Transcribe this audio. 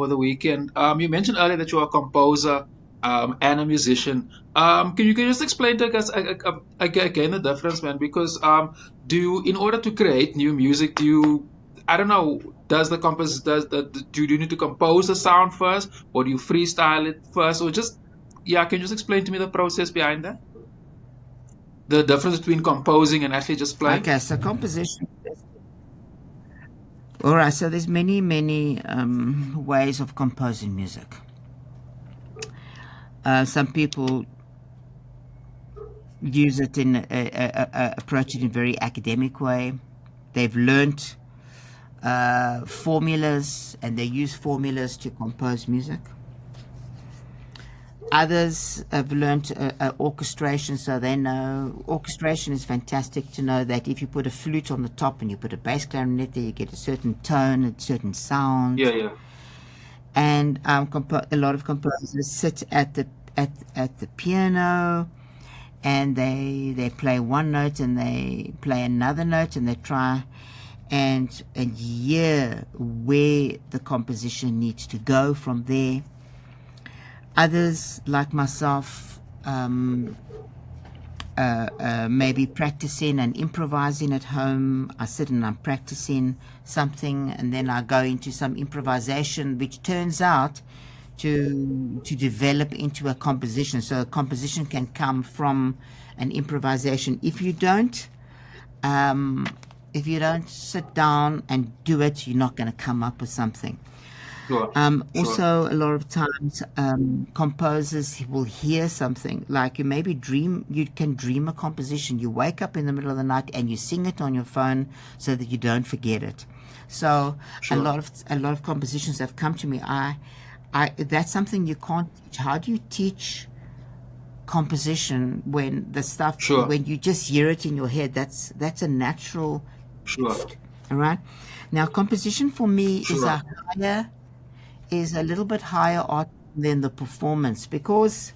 over the weekend. You mentioned earlier that you're a composer and a musician. Can you just explain to us again the difference, man? Because do you, in order to create new music, do you, I don't know, does the compose does the do you need to compose the sound first, or do you freestyle it first, or just yeah? Can you just explain to me the process behind that? The difference between composing and actually just playing? Okay, so composition. All right, so there's many ways of composing music. Some people use it in approach it in a very academic way. They've learnt formulas and they use formulas to compose music. Others have learnt orchestration, so they know orchestration is fantastic to know that if you put a flute on the top and you put a bass clarinet there, you get a certain tone, a certain Yeah, sound. yeah, And a lot of composers sit at the piano and they play one note and they play another note and they try and hear where the composition needs to go from there. Others, like myself, maybe practicing and improvising at home. I sit and I'm practicing something, and then I go into some improvisation, which turns out to develop into a composition. So a composition can come from an improvisation. Um, if you don't sit down and do it, you're not going to come up with something. sure, sure, Also, a lot of times, composers will hear something like you can dream a composition. You wake up in the middle of the night and you sing it on your phone so that you don't forget it. So sure, a lot of compositions have come to me. That's something you can't teach. How do you teach composition sure, when you just hear it in your head? That's a natural sure, gift. All right. Now, composition for me sure. is a little bit higher art than the performance because